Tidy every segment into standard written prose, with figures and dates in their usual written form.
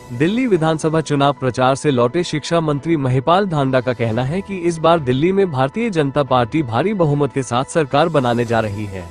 दिल्ली विधानसभा चुनाव प्रचार से लौटे शिक्षा मंत्री महिपाल धांडा का कहना है कि इस बार दिल्ली में भारतीय जनता पार्टी भारी बहुमत के साथ सरकार बनाने जा रही है।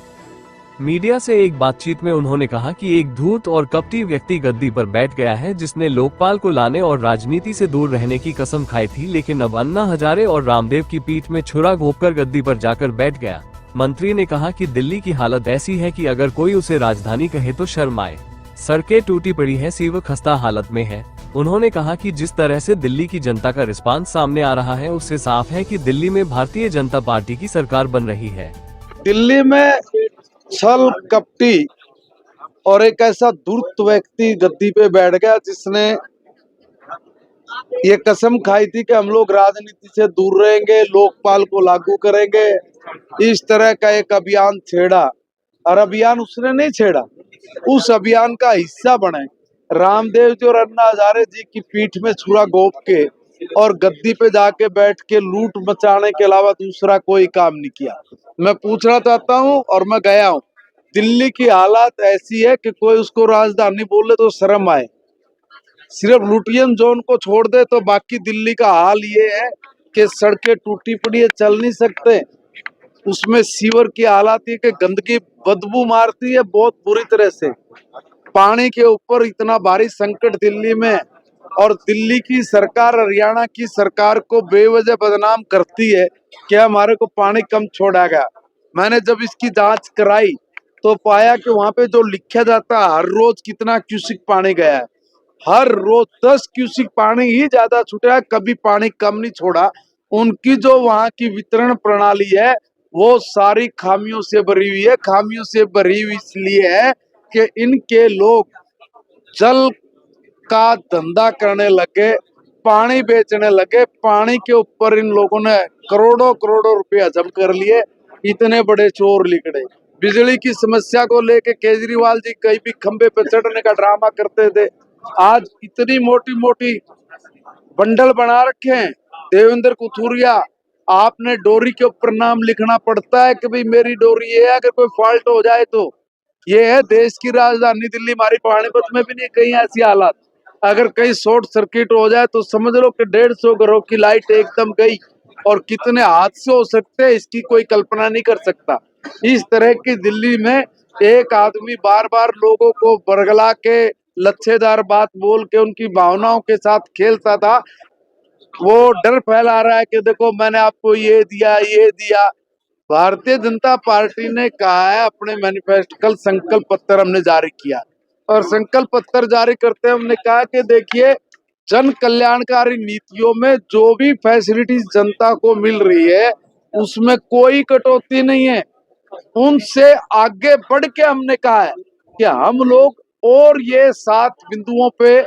मीडिया से एक बातचीत में उन्होंने कहा कि एक धूर्त और कपटी व्यक्ति गद्दी पर बैठ गया है जिसने लोकपाल को लाने और राजनीति से दूर रहने की कसम खाई थी, लेकिन अब अन्ना हजारे और रामदेव की पीठ में छुरा घोंपकर गद्दी पर जाकर बैठ गया। मंत्री ने कहा कि दिल्ली की हालत ऐसी है कि अगर कोई उसे राजधानी कहे तो शर्म आए। सड़कें टूटी पड़ी है, सीवर खस्ता हालत में है। उन्होंने कहा कि जिस तरह से दिल्ली की जनता का रिस्पांस सामने आ रहा है उससे साफ है कि दिल्ली में भारतीय जनता पार्टी की सरकार बन रही है। दिल्ली में छल कपटी और एक ऐसा धूर्त व्यक्ति गद्दी पे बैठ गया जिसने ये कसम खाई थी कि हम लोग राजनीति से दूर रहेंगे, लोकपाल को लागू करेंगे। इस तरह का एक अभियान छेड़ा और अभियान उसने नहीं छेड़ा, उस अभियान का हिस्सा बने रामदेव जी और अन्ना हजारे जी की पीठ में छुरा घोंप के और गद्दी पे जाके बैठ के लूट मचाने के अलावा दूसरा कोई काम नहीं किया। मैं पूछना चाहता हूँ और मैं गया हूँ, दिल्ली की हालत ऐसी है कि कोई उसको राजधानी बोले तो शर्म आए। सिर्फ लुटियन जोन को छोड़ दे तो बाकी दिल्ली का हाल ये है कि सड़कें टूटी पड़ी है, चल नहीं सकते। उसमें सीवर की हालत है कि गंदगी बदबू मारती है बहुत बुरी तरह से। पानी के ऊपर इतना भारी संकट दिल्ली में, और दिल्ली की सरकार हरियाणा की सरकार को बेवजह बदनाम करती है कि हमारे को पानी कम छोड़ा गया। मैंने जब इसकी जांच कराई तो पाया कि वहां पे जो लिखा जाता है हर रोज कितना क्यूसिक पानी गया है, हर रोज 10 क्यूसिक पानी ही ज्यादा छूटा है, कभी पानी कम नहीं छोड़ा। उनकी जो वहां की वितरण प्रणाली है वो सारी खामियों से भरी हुई है। खामियों से भरी हुई इसलिए है कि इनके लोग जल का धंधा करने लगे, पानी बेचने लगे। पानी के ऊपर इन लोगों ने करोड़ों करोड़ों रुपए हजम कर लिए। इतने बड़े चोर लिकड़े। बिजली की समस्या को लेके केजरीवाल जी कहीं भी खंबे पे चढ़ने का ड्रामा करते थे, आज इतनी मोटी मोटी बंडल बना रखे हैं। देवेंद्र कुथुरिया, आपने डोरी के ऊपर नाम लिखना पड़ता है कि भाई मेरी डोरी ये है, अगर कोई फॉल्ट हो जाए तो। ये है देश की राजधानी दिल्ली, हमारी पानीपत में भी नहीं कहीं ऐसी हालत। अगर कहीं शॉर्ट सर्किट हो जाए तो समझ लो कि 150 घरों की लाइट एकदम गई, और कितने हादसे हो सकते हैं इसकी कोई कल्पना नहीं कर सकता। इस तरह की दिल्ली में एक आदमी बार बार लोगों को बरगला के लच्छेदार बात बोल के उनकी भावनाओं के साथ खेलता था। वो डर फैला रहा है कि देखो मैंने आपको ये दिया ये दिया। भारतीय जनता पार्टी ने कहा है अपने मैनिफेस्टो, कल संकल्प पत्र हमने जारी किया, और संकल्प पत्र जारी करते हमने कहा कि देखिए जन कल्याणकारी नीतियों में जो भी फैसिलिटीज जनता को मिल रही है उसमें कोई कटौती नहीं है। उनसे आगे बढ़ के हमने कहा है कि हम लोग और ये 7 बिंदुओं पे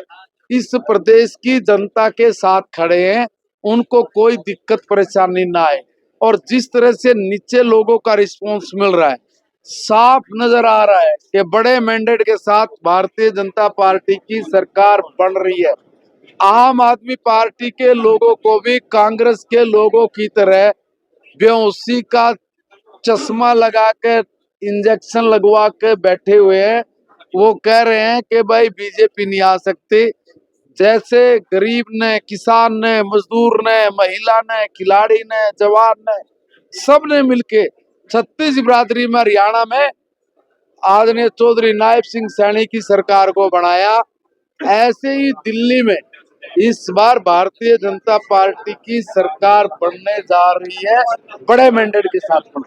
इस प्रदेश की जनता के साथ खड़े हैं, उनको कोई दिक्कत परेशानी ना आए। और जिस तरह से नीचे लोगों का रिस्पांस मिल रहा है, साफ नजर आ रहा है कि बड़े मैंडेट के साथ भारतीय जनता पार्टी की सरकार बन रही है। आम आदमी पार्टी के लोगों को भी कांग्रेस के लोगों की तरह बेहोशी का चश्मा लगा के इंजेक्शन लगवा के बैठे हुए हैं। वो कह रहे हैं कि भाई बीजेपी नहीं आ सकती। जैसे गरीब ने, किसान ने, मजदूर ने, महिला ने, खिलाड़ी ने, जवान ने, सब ने मिलके 36 बिरादरी में हरियाणा में आदरणीय चौधरी नायब सिंह सैनी की सरकार को बनाया। ऐसे ही दिल्ली में इस बार भारतीय जनता पार्टी की सरकार बनने जा रही है, बड़े मैंडेट के साथ।